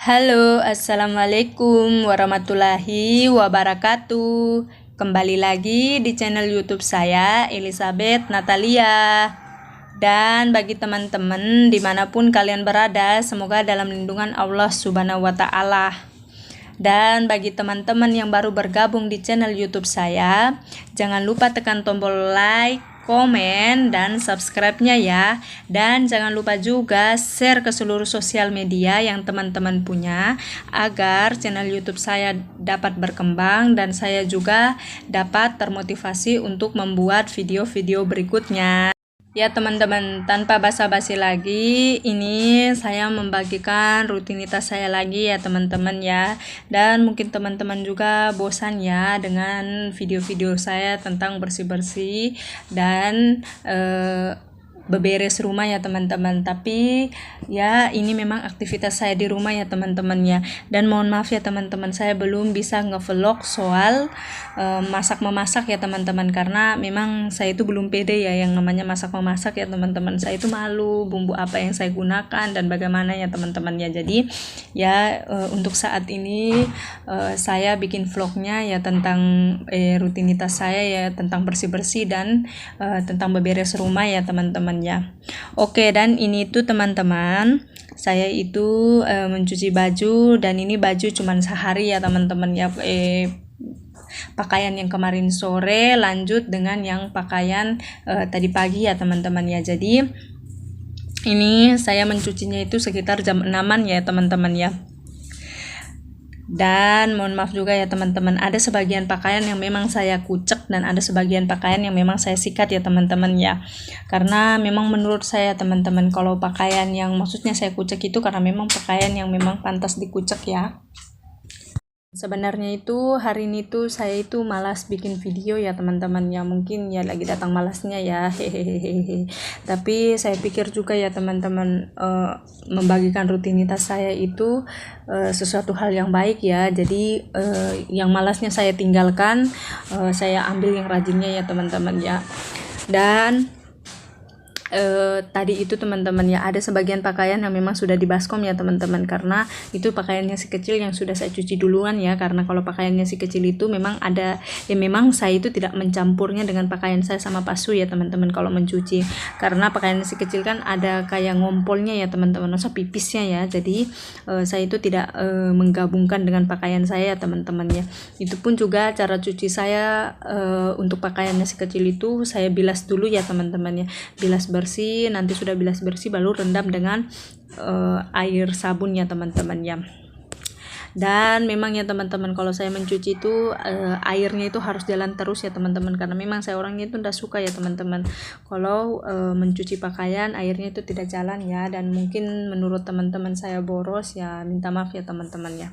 Halo, assalamualaikum warahmatullahi wabarakatuh. Kembali lagi di channel YouTube saya, Elizabeth Natalia. Dan bagi teman-teman dimanapun kalian berada, semoga dalam lindungan Allah Subhanahu wa Ta'ala. Dan bagi teman-teman yang baru bergabung di channel YouTube saya, jangan lupa tekan tombol like, komen, dan subscribe-nya ya. Dan jangan lupa juga share ke seluruh sosial media yang teman-teman punya, agar channel YouTube saya dapat berkembang dan saya juga dapat termotivasi untuk membuat video-video berikutnya. Ya teman-teman, tanpa basa-basi lagi, ini saya membagikan rutinitas saya lagi ya teman-teman ya. Dan mungkin teman-teman juga bosan ya dengan video-video saya tentang bersih-bersih dan beberes rumah ya teman-teman. Tapi ya ini memang aktivitas saya di rumah ya teman-teman ya. Dan mohon maaf ya teman-teman, saya belum bisa ngevlog soal masak-memasak ya teman-teman, karena memang saya itu belum pede ya yang namanya masak-memasak ya teman-teman. Saya itu malu bumbu apa yang saya gunakan dan bagaimana ya teman-teman ya. Jadi ya untuk saat ini saya bikin vlognya ya tentang rutinitas saya ya, tentang bersih-bersih dan tentang beberes rumah ya teman-teman ya. Oke, dan ini tuh teman-teman, saya itu mencuci baju, dan ini baju cuman sehari ya teman-teman ya. Pakaian yang kemarin sore lanjut dengan yang pakaian tadi pagi ya teman-teman ya. Jadi ini saya mencucinya itu sekitar jam 6-an ya teman-teman ya. Dan mohon maaf juga ya teman-teman, ada sebagian pakaian yang memang saya kucek dan ada sebagian pakaian yang memang saya sikat ya teman-teman ya. Karena memang menurut saya teman-teman, kalau pakaian yang maksudnya saya kucek itu karena memang pakaian yang memang pantas dikucek ya. Sebenarnya itu hari ini tuh saya itu malas bikin video ya teman-teman ya, mungkin ya lagi datang malasnya ya, hehehe. Tapi saya pikir juga ya teman-teman, membagikan rutinitas saya itu sesuatu hal yang baik ya. Jadi yang malasnya saya tinggalkan, saya ambil yang rajinnya ya teman-teman ya. Dan tadi itu teman-teman ya, ada sebagian pakaian yang memang sudah dibaskom ya teman-teman, karena itu pakaiannya si kecil yang sudah saya cuci duluan ya. Karena kalau pakaiannya si kecil itu memang ada ya, memang saya itu tidak mencampurnya dengan pakaian saya sama pasu ya teman-teman kalau mencuci, karena pakaian si kecil kan ada kayak ngompolnya ya teman-teman, masa pipisnya ya. Jadi saya itu tidak menggabungkan dengan pakaian saya ya teman-teman ya. Itu pun juga cara cuci saya untuk pakaiannya si kecil itu saya bilas dulu ya teman-teman ya, bilas bersih, nanti sudah bilas bersih baru rendam dengan air sabun ya teman-teman ya. Dan memang ya teman-teman, kalau saya mencuci itu airnya itu harus jalan terus ya teman-teman, karena memang saya orangnya itu tidak suka ya teman-teman kalau mencuci pakaian airnya itu tidak jalan ya. Dan mungkin menurut teman-teman saya boros ya, minta maaf ya teman-teman ya.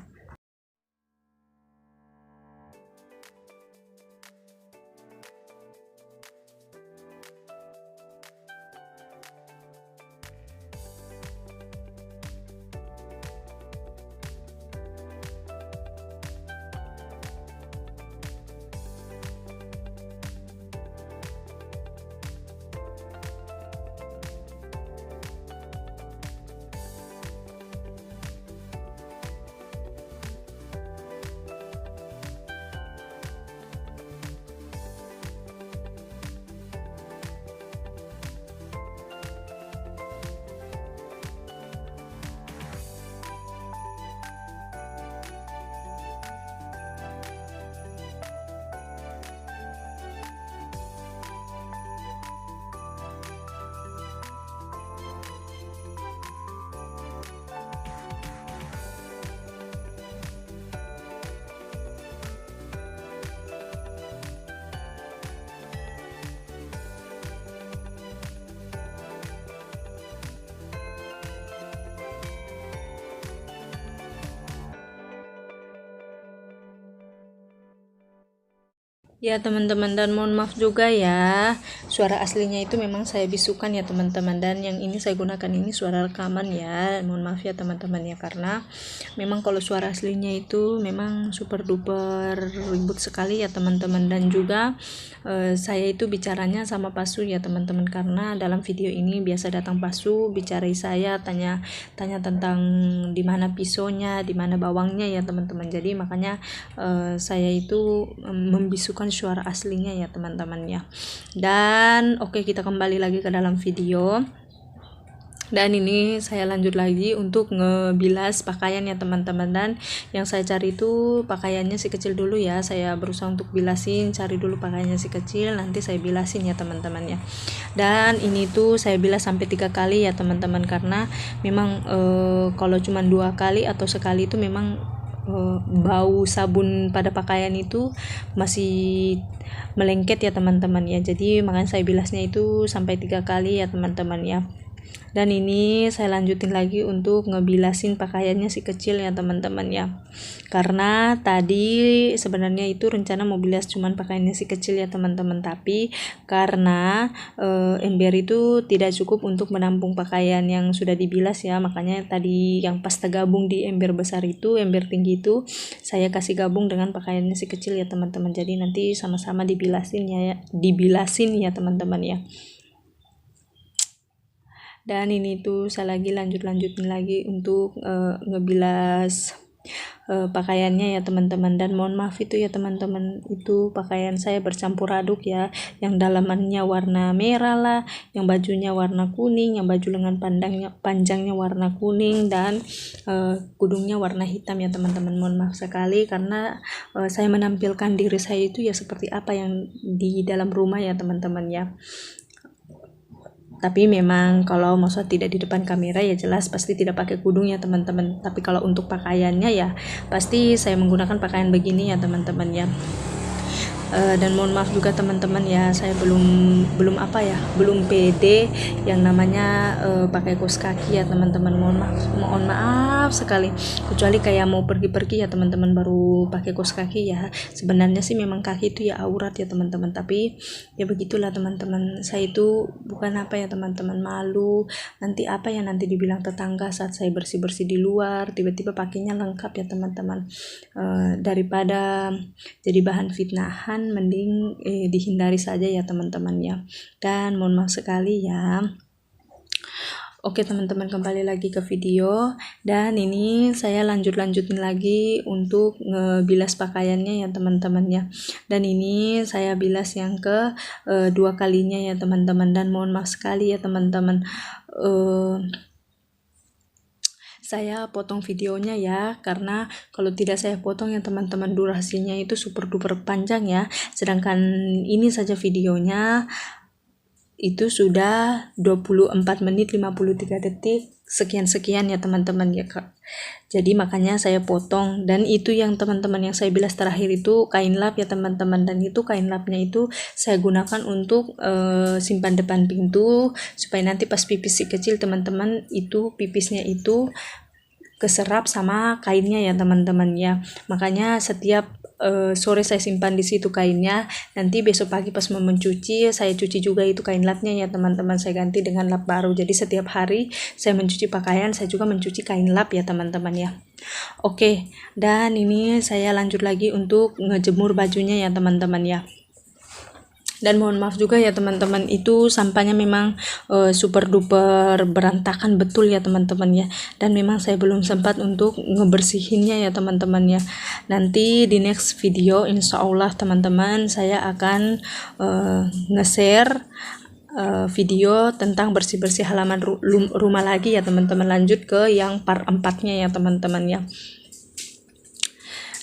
Ya teman-teman, dan mohon maaf juga ya, suara aslinya itu memang saya bisukan ya teman-teman, dan yang ini saya gunakan ini suara rekaman ya, mohon maaf ya teman-teman ya, karena memang kalau suara aslinya itu memang super duper ribut sekali ya teman-teman. Dan juga saya itu bicaranya sama Pasu ya teman-teman, karena dalam video ini biasa datang Pasu bicarai saya, tanya tentang di mana pisaunya, di mana bawangnya ya teman-teman. Jadi makanya saya itu membisukan suara aslinya ya teman-teman ya. Dan oke, kita kembali lagi ke dalam video. Dan ini saya lanjut lagi untuk ngebilas pakaian ya teman-teman. Dan yang saya cari itu pakaiannya si kecil dulu ya, saya berusaha untuk bilasin, cari dulu pakaiannya si kecil, nanti saya bilasin ya teman-teman ya. Dan ini tuh saya bilas sampai 3 kali ya teman-teman, karena memang kalau cuma 2 kali atau sekali itu memang bau sabun pada pakaian itu masih melengket ya teman-teman ya. Jadi makanya saya bilasnya itu sampai 3 kali ya teman-teman ya. Dan ini saya lanjutin lagi untuk ngebilasin pakaiannya si kecil ya teman-teman ya, karena tadi sebenarnya itu rencana mau bilas cuman pakaiannya si kecil ya teman-teman, tapi karena ember itu tidak cukup untuk menampung pakaian yang sudah dibilas ya, makanya tadi yang pas tergabung di ember besar itu, ember tinggi itu, saya kasih gabung dengan pakaiannya si kecil ya teman-teman. Jadi nanti sama-sama dibilasin ya teman-teman ya. Dan ini tuh saya lagi lanjutin lagi untuk ngebilas pakaiannya ya teman-teman. Dan mohon maaf itu ya teman-teman, itu pakaian saya bercampur aduk ya, yang dalamannya warna merah lah, yang bajunya warna kuning, yang baju lengan panjangnya warna kuning, dan kudungnya warna hitam ya teman-teman. Mohon maaf sekali karena saya menampilkan diri saya itu ya seperti apa yang di dalam rumah ya teman-teman ya. Tapi memang kalau maksudnya tidak di depan kamera ya jelas pasti tidak pakai kudung ya teman-teman. Tapi kalau untuk pakaiannya ya pasti saya menggunakan pakaian begini ya teman-teman ya. Dan mohon maaf juga teman-teman ya, saya belum pede yang namanya pakai kaos kaki ya teman-teman. Mohon maaf sekali, kecuali kayak mau pergi-pergi ya teman-teman baru pakai kaos kaki ya. Sebenarnya sih memang kaki itu ya aurat ya teman-teman, tapi ya begitulah teman-teman, saya itu bukan teman-teman, malu nanti nanti dibilang tetangga saat saya bersih-bersih di luar tiba-tiba pakainya lengkap ya teman-teman. Daripada jadi bahan fitnahan, mending dihindari saja ya teman-teman ya. Dan mohon maaf sekali ya. Oke teman-teman, kembali lagi ke video, dan ini saya lanjutin lagi untuk ngebilas pakaiannya ya teman-teman ya. Dan ini saya bilas yang ke 2 kalinya ya teman-teman, dan mohon maaf sekali ya teman-teman, saya potong videonya ya, karena kalau tidak saya potong ya teman-teman durasinya itu super duper panjang ya, sedangkan ini saja videonya itu sudah 24 menit 53 detik sekian ya teman-teman ya Kak. Jadi makanya saya potong, dan itu yang teman-teman yang saya bilas terakhir itu kain lap ya teman-teman, dan itu kain lapnya itu saya gunakan untuk simpan depan pintu supaya nanti pas pipis si kecil teman-teman itu pipisnya itu keserap sama kainnya ya teman-teman ya. Makanya setiap sore saya simpan di situ kainnya, nanti besok pagi pas mau mencuci saya cuci juga itu kain lapnya ya teman-teman, saya ganti dengan lap baru. Jadi setiap hari saya mencuci pakaian, saya juga mencuci kain lap ya teman-teman ya. Oke, dan ini saya lanjut lagi untuk ngejemur bajunya ya teman-teman ya. Dan mohon maaf juga ya teman-teman, itu sampahnya memang super duper berantakan betul ya teman-teman ya, dan memang saya belum sempat untuk ngebersihinnya ya teman-teman ya. Nanti di next video insya Allah teman-teman saya akan nge-share video tentang bersih-bersih halaman rumah lagi ya teman-teman, lanjut ke yang part 4-nya ya teman-teman ya.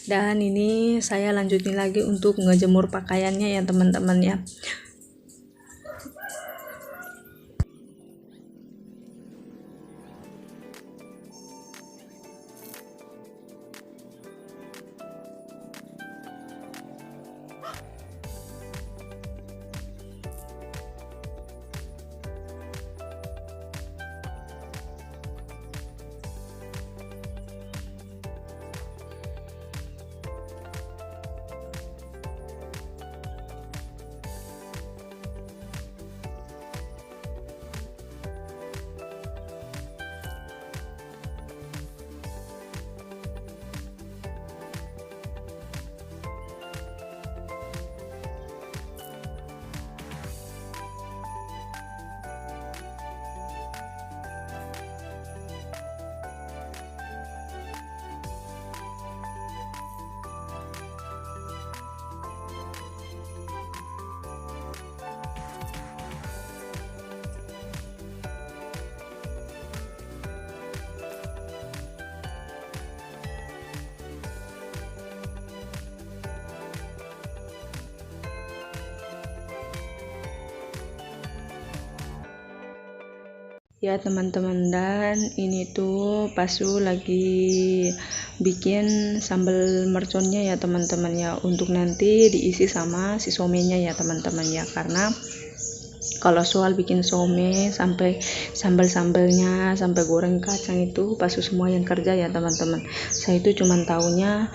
Dan ini saya lanjutin lagi untuk ngejemur pakaiannya ya teman-teman ya. Ya teman-teman, dan ini tuh Pasu lagi bikin sambal merconnya ya teman-teman ya, untuk nanti diisi sama si somenya ya teman-teman ya. Karena kalau soal bikin some sampai sambal-sambalnya sampai goreng kacang itu Pasu semua yang kerja ya teman-teman. Saya itu cuman taunya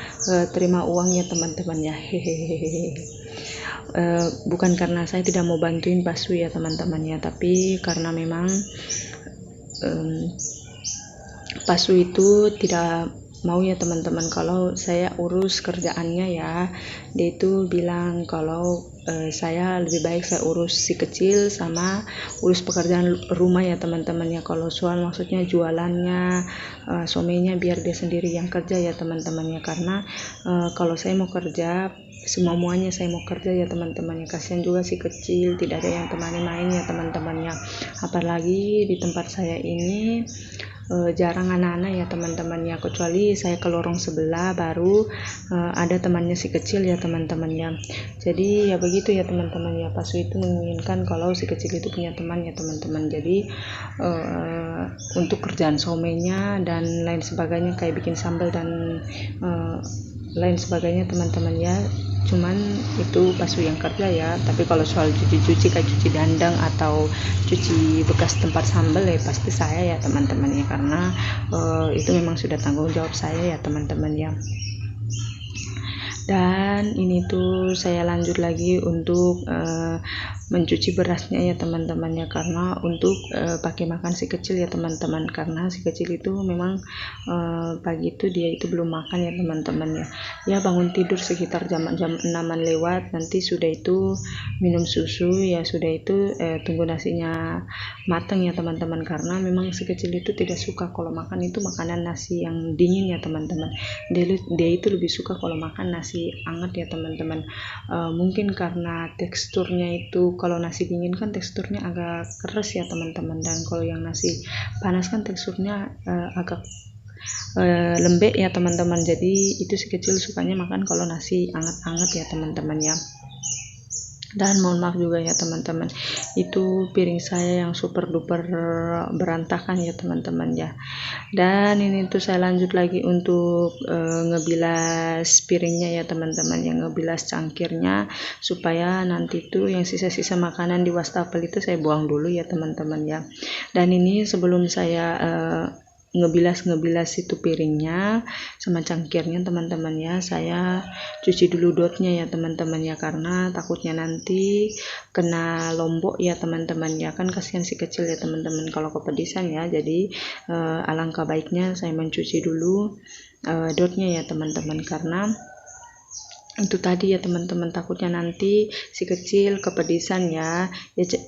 terima uang ya teman-teman ya. Hehehe. Bukan karena saya tidak mau bantuin Pasu ya teman-teman ya, tapi karena memang Pasu itu tidak mau ya teman-teman kalau saya urus kerjaannya ya. Dia itu bilang kalau saya lebih baik saya urus si kecil sama urus pekerjaan rumah ya teman-teman ya. Kalau soal maksudnya jualannya, somenya biar dia sendiri yang kerja ya teman-teman ya. Karena kalau saya mau kerja semuanya saya mau kerja ya teman-teman ya. Kasihan juga si kecil, tidak ada yang temani main ya teman-teman ya. Apalagi di tempat saya ini jarang anak-anak ya teman-teman ya, kecuali saya ke lorong sebelah baru ada temannya si kecil ya teman-teman ya. Jadi ya begitu ya teman-teman ya, Pasu itu menginginkan kalau si kecil itu punya teman ya teman-teman. Jadi untuk kerjaan somenya dan lain sebagainya kayak bikin sambal dan lain sebagainya teman-teman ya, cuman itu Pasu yang kerja ya. Tapi kalau soal cuci-cuci kayak cuci dandang atau cuci bekas tempat sambal ya pasti saya ya teman-teman ya, karena itu memang sudah tanggung jawab saya ya teman-teman ya. Dan ini tuh saya lanjut lagi untuk mencuci berasnya ya teman-teman ya, karena untuk pakai makan si kecil ya teman-teman. Karena si kecil itu memang pagi itu dia itu belum makan ya teman-teman ya. Ya bangun tidur sekitar jam 6-an lewat, nanti sudah itu minum susu ya, sudah itu tunggu nasinya matang ya teman-teman. Karena memang si kecil itu tidak suka kalau makan itu makanan nasi yang dingin ya teman-teman. Dia itu lebih suka kalau makan nasi hangat ya teman-teman. Mungkin karena teksturnya itu, kalau nasi dingin kan teksturnya agak keras ya teman-teman, dan kalau yang nasi panas kan teksturnya agak lembek ya teman-teman. Jadi itu si kecil sukanya makan kalau nasi hangat-hangat ya teman-teman ya. Dan mohon maaf juga ya teman-teman, itu piring saya yang super duper berantakan ya teman-teman ya. Dan ini tuh saya lanjut lagi untuk ngebilas piringnya ya teman-teman, yang ngebilas cangkirnya, supaya nanti tuh yang sisa-sisa makanan di wastafel itu saya buang dulu ya teman-teman ya. Dan ini sebelum saya ngebilas itu piringnya sama cangkirnya teman-teman ya, saya cuci dulu dotnya ya teman-teman ya, karena takutnya nanti kena lombok ya teman-teman ya. Kan kasihan si kecil ya teman-teman kalau kepedisan ya. Jadi alangkah baiknya saya mencuci dulu dotnya ya teman-teman, karena itu tadi ya teman-teman, takutnya nanti si kecil kepedisan ya.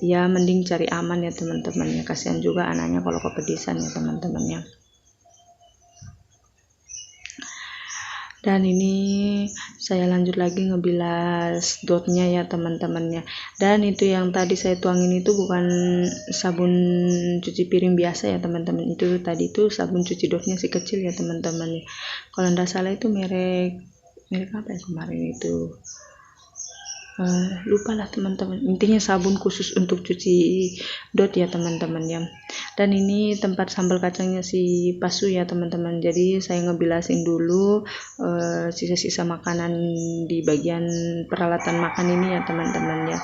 Ya mending cari aman ya teman-teman ya, kasihan juga anaknya kalau kepedisan ya teman-teman ya. Dan ini saya lanjut lagi ngebilas dotnya ya teman-teman ya. Dan itu yang tadi saya tuangin itu bukan sabun cuci piring biasa ya teman-teman, itu tadi itu sabun cuci dotnya si kecil ya teman-teman ya. Kalau nggak salah itu merek apa ya kemarin itu, lupa lah teman-teman, intinya sabun khusus untuk cuci dot ya teman-teman ya. Dan ini tempat sambal kacangnya si Pasu ya teman-teman. Jadi saya ngebilasin dulu sisa-sisa makanan di bagian peralatan makan ini ya teman-teman ya.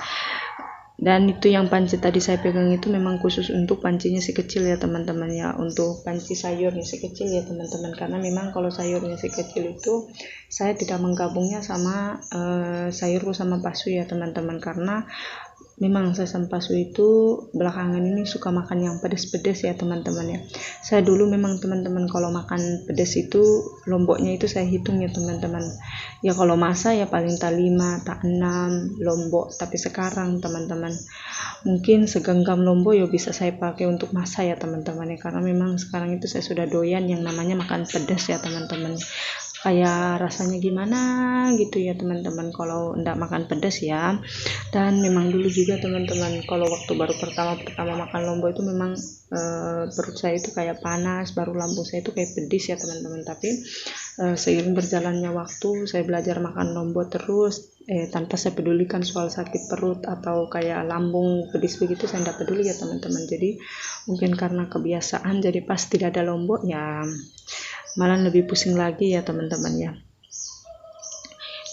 Dan itu yang panci tadi saya pegang itu memang khusus untuk pancinya si kecil ya teman-teman ya, untuk panci sayurnya si kecil ya teman-teman. Karena memang kalau sayurnya si kecil itu saya tidak menggabungnya sama sayurku sama Pasu ya teman-teman, karena memang saya sama Pasu itu belakangan ini suka makan yang pedas-pedas ya teman-teman ya. Saya dulu memang teman-teman kalau makan pedas itu lomboknya itu saya hitung ya teman-teman ya, kalau masa ya paling tak 5 tak 6 lombok. Tapi sekarang teman-teman mungkin segenggam lombok ya bisa saya pakai untuk masa ya teman-teman ya, karena memang sekarang itu saya sudah doyan yang namanya makan pedas ya teman-teman. Kayak rasanya gimana gitu ya teman-teman kalau enggak makan pedas ya. Dan memang dulu juga teman-teman kalau waktu baru pertama makan lombok itu memang perut saya itu kayak panas, baru lambung saya itu kayak pedis ya teman-teman. Tapi seiring berjalannya waktu saya belajar makan lombok terus, tanpa saya pedulikan soal sakit perut atau kayak lambung pedis begitu, saya tidak peduli ya teman-teman. Jadi mungkin karena kebiasaan, jadi pas tidak ada lombok ya malah lebih pusing lagi ya teman-teman ya.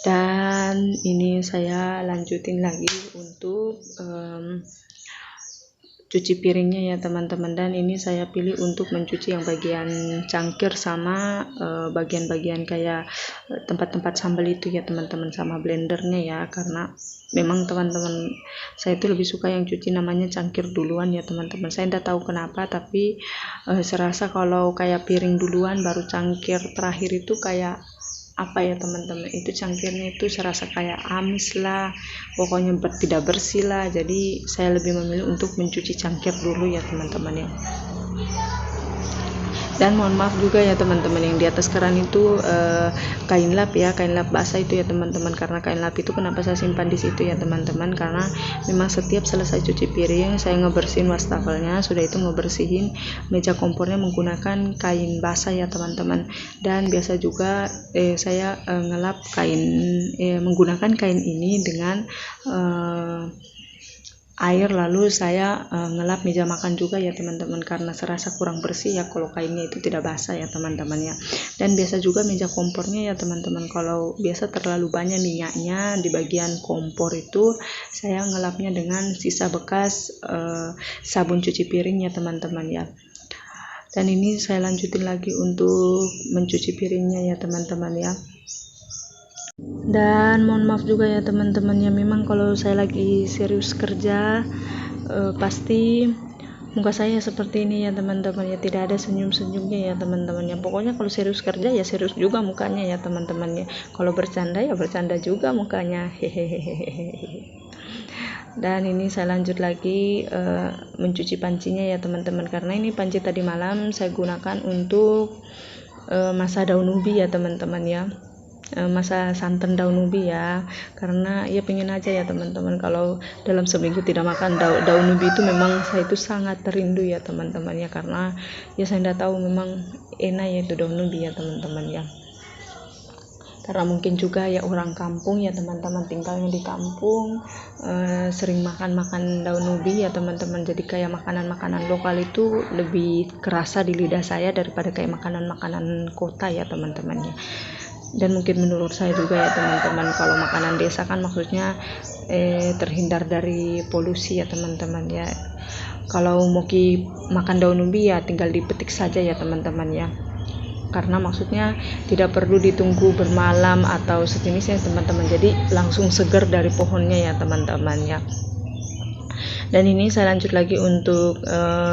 Dan ini saya lanjutin lagi untuk cuci piringnya ya teman-teman, dan ini saya pilih untuk mencuci yang bagian cangkir sama bagian-bagian kayak tempat-tempat sambal itu ya teman-teman, sama blendernya ya, karena memang teman-teman saya itu lebih suka yang cuci namanya cangkir duluan ya teman-teman. Saya tidak tahu kenapa, tapi serasa kalau kayak piring duluan baru cangkir terakhir itu kayak apa ya teman-teman, itu cangkirnya itu serasa kayak amis lah, pokoknya tidak bersih lah. Jadi saya lebih memilih untuk mencuci cangkir dulu ya teman-teman ya. Dan mohon maaf juga ya teman-teman, yang di atas keran itu kain lap ya, kain lap basah itu ya teman-teman. Karena kain lap itu kenapa saya simpan di situ ya teman-teman, karena memang setiap selesai cuci piring saya ngebersihin wastafelnya, sudah itu ngebersihin meja kompornya menggunakan kain basah ya teman-teman. Dan biasa juga saya ngelap kain menggunakan kain ini dengan air, lalu saya ngelap meja makan juga ya teman-teman, karena serasa kurang bersih ya kalau kainnya itu tidak basah ya teman-teman ya. Dan biasa juga meja kompornya ya teman-teman, kalau biasa terlalu banyak minyaknya di bagian kompor itu, saya ngelapnya dengan sisa bekas sabun cuci piring ya teman-teman ya. Dan ini saya lanjutin lagi untuk mencuci piringnya ya teman-teman ya. Dan mohon maaf juga ya teman-teman ya, memang kalau saya lagi serius kerja pasti muka saya seperti ini ya teman-teman ya, tidak ada senyum-senyumnya ya teman-teman ya. Pokoknya kalau serius kerja ya serius juga mukanya ya teman-teman ya, kalau bercanda ya bercanda juga mukanya, hehehe. Dan ini saya lanjut lagi mencuci pancinya ya teman-teman, karena ini panci tadi malam saya gunakan untuk masak daun ubi ya teman-teman ya, masak santan daun ubi ya, karena ya pengen aja ya teman-teman, kalau dalam seminggu tidak makan daun ubi itu memang saya itu sangat terindu ya teman-teman ya, karena ya saya tidak tahu memang enak ya itu daun ubi ya teman-teman ya. Karena mungkin juga ya orang kampung ya teman-teman, tinggalnya di kampung sering makan daun ubi ya teman-teman, jadi kayak makanan-makanan lokal itu lebih kerasa di lidah saya daripada kayak makanan-makanan kota ya teman-teman ya. Dan mungkin menurut saya juga ya teman-teman, kalau makanan desa kan maksudnya terhindar dari polusi ya teman-teman ya. Kalau mau makan daun ubi ya tinggal dipetik saja ya teman-teman ya, karena maksudnya tidak perlu ditunggu bermalam atau sejenisnya teman-teman, jadi langsung segar dari pohonnya ya teman-teman ya. Dan ini saya lanjut lagi untuk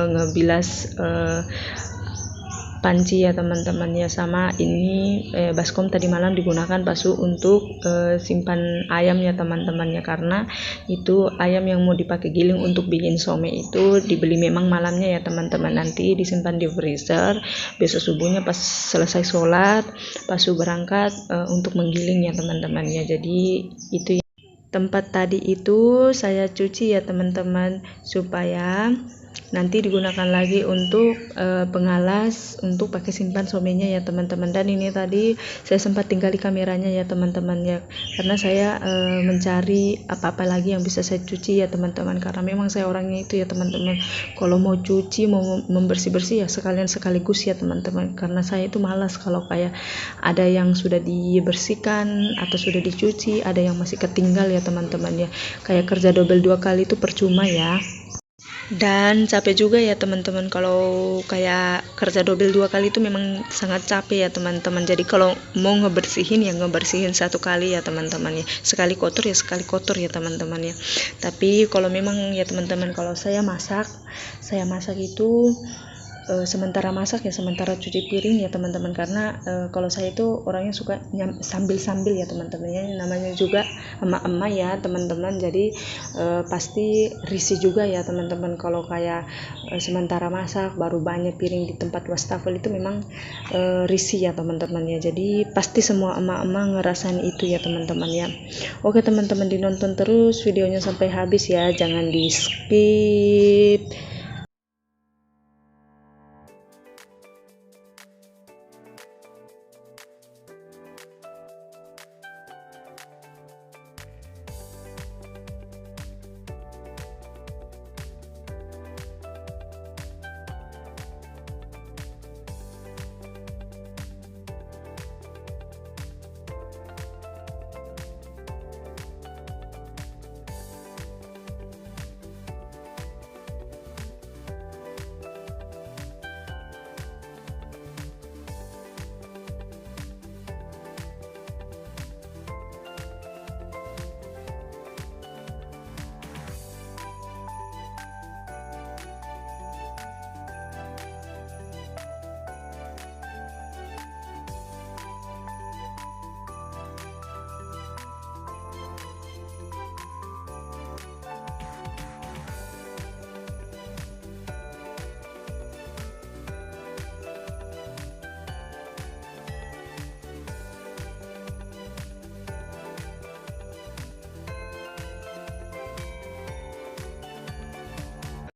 ngebilas panci ya teman-teman ya, sama ini baskom tadi malam digunakan pasu untuk simpan ayam ya teman-teman ya, karena itu ayam yang mau dipakai giling untuk bikin some itu dibeli memang malamnya ya teman-teman, nanti disimpan di freezer, besok subuhnya pas selesai sholat pasu berangkat untuk menggiling ya teman-teman ya. Jadi itu tempat tadi itu saya cuci ya teman-teman, supaya nanti digunakan lagi untuk pengalas untuk pakai simpan somenya ya teman-teman. Dan ini tadi saya sempat tinggali kameranya ya teman-teman ya, karena saya mencari apa-apa lagi yang bisa saya cuci ya teman-teman, karena memang saya orangnya itu ya teman-teman, kalau mau cuci mau membersih-bersih ya sekalian sekaligus ya teman-teman, karena saya itu malas kalau kayak ada yang sudah dibersihkan atau sudah dicuci ada yang masih ketinggal ya teman-teman ya, kayak kerja double 2 kali itu percuma ya. Dan capek juga ya teman-teman, kalau kayak kerja double 2 kali itu memang sangat capek ya teman-teman. Jadi kalau mau ngebersihin ya ngebersihin satu kali ya teman-teman ya, sekali kotor ya teman-teman ya. Tapi kalau memang ya teman-teman, kalau saya masak itu sementara masak ya sementara cuci piring ya teman-teman, karena kalau saya itu orangnya suka sambil-sambil ya teman-teman ya, namanya juga emak-emak ya teman-teman, jadi pasti risih juga ya teman-teman kalau kayak sementara masak baru banyak piring di tempat wastafel itu memang risih ya teman-teman ya. Jadi pasti semua emak-emak ngerasain itu ya teman-teman ya. Oke teman-teman, dinonton terus videonya sampai habis ya, jangan di skip.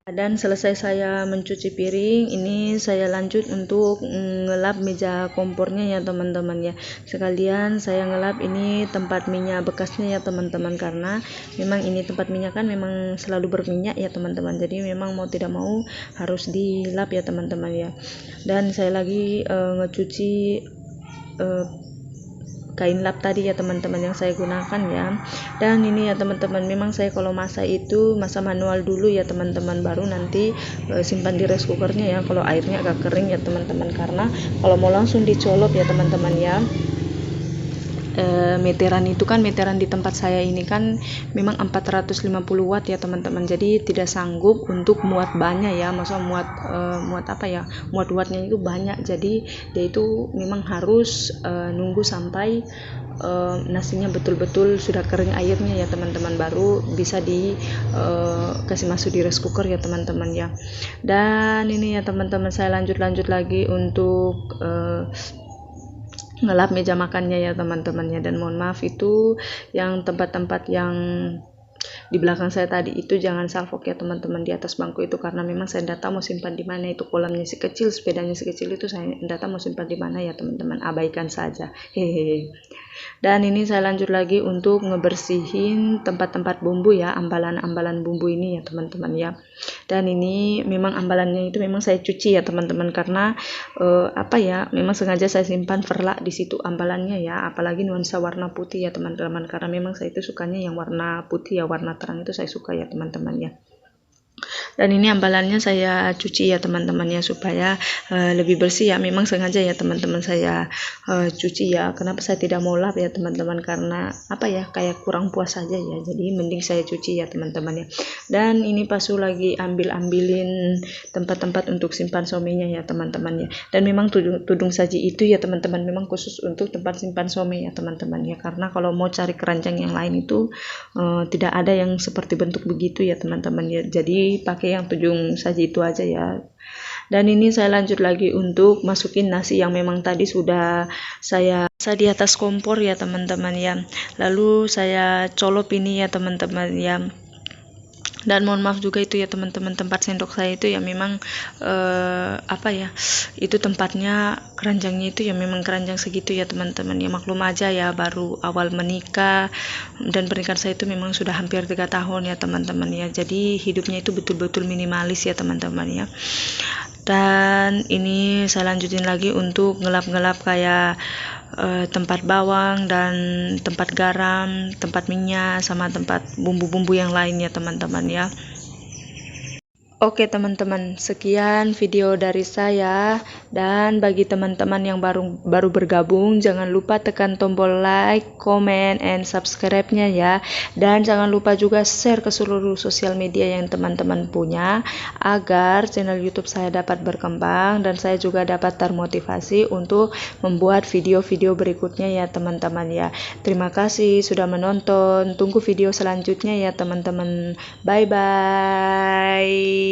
Dan selesai saya mencuci piring, ini saya lanjut untuk ngelap meja kompornya ya teman-teman ya. Sekalian saya ngelap ini tempat minyak bekasnya ya teman-teman, karena memang ini tempat minyak kan memang selalu berminyak ya teman-teman. Jadi memang mau tidak mau harus dilap ya teman-teman ya. Dan saya lagi ngecuci kain lap tadi ya teman-teman yang saya gunakan ya. Dan ini ya teman-teman, memang saya kalau masak itu masak manual dulu ya teman-teman, baru nanti simpan di rice cookernya ya kalau airnya agak kering ya teman-teman, karena kalau mau langsung dicolok ya teman-teman ya, meteran itu kan, meteran di tempat saya ini kan memang 450 watt ya teman-teman, jadi tidak sanggup untuk muat banyak ya, maksudnya muat apa ya, muat wattnya itu banyak, jadi dia itu memang harus nunggu sampai nasinya betul-betul sudah kering airnya ya teman-teman, baru bisa kasih masuk di rice cooker ya teman-teman ya. Dan ini ya teman-teman, saya lanjut lagi untuk ngelap meja makannya ya teman-temannya. Dan mohon maaf itu yang tempat-tempat yang di belakang saya tadi itu jangan salfok ya teman-teman, di atas bangku itu, karena memang saya tidak tahu mau simpan di mana. Itu kolamnya si kecil, sepedanya si kecil itu saya tidak tahu mau simpan di mana ya teman-teman, abaikan saja, hehehe. Dan ini saya lanjut lagi untuk ngebersihin tempat-tempat bumbu ya, ambalan-ambalan bumbu ini ya teman-teman ya. Dan ini memang ambalannya itu memang saya cuci ya teman-teman, karena apa ya, memang sengaja saya simpan perlak di situ ambalannya ya, apalagi nuansa warna putih ya teman-teman, karena memang saya itu sukanya yang warna putih ya, warna terang itu saya suka ya teman-teman ya. Dan ini ambalannya saya cuci ya teman-teman ya, supaya lebih bersih ya. Memang sengaja ya teman-teman saya cuci ya. Kenapa saya tidak mau lap ya teman-teman, karena apa ya, kayak kurang puas saja ya, jadi mending saya cuci ya teman-teman ya. Dan ini Pasu lagi ambilin tempat-tempat untuk simpan somenya ya teman-teman ya. Dan memang tudung saji itu ya teman-teman memang khusus untuk tempat simpan some ya teman-teman ya, karena kalau mau cari keranjang yang lain itu tidak ada yang seperti bentuk begitu ya teman-teman ya, jadi pakai yang tudung saji itu aja ya. Dan ini saya lanjut lagi untuk masukin nasi yang memang tadi sudah saya di atas kompor ya teman-teman ya, lalu saya colop ini ya teman-teman ya. Dan mohon maaf juga itu ya teman-teman, tempat sendok saya itu ya memang apa ya, itu tempatnya keranjangnya itu ya memang keranjang segitu ya teman-teman ya, maklum aja ya, baru awal menikah, dan pernikahan saya itu memang sudah hampir 3 tahun ya teman-teman ya, jadi hidupnya itu betul-betul minimalis ya teman-teman ya. Dan ini saya lanjutin lagi untuk ngelap-ngelap kayak tempat bawang dan tempat garam, tempat minyak, sama tempat bumbu-bumbu yang lainnya teman-teman ya. Oke teman-teman, sekian video dari saya. Dan bagi teman-teman yang baru bergabung, jangan lupa tekan tombol like, comment, and subscribe-nya ya. Dan jangan lupa juga share ke seluruh sosial media yang teman-teman punya, agar channel YouTube saya dapat berkembang dan saya juga dapat termotivasi untuk membuat video-video berikutnya ya teman-teman ya. Terima kasih sudah menonton. Tunggu video selanjutnya ya teman-teman. Bye bye.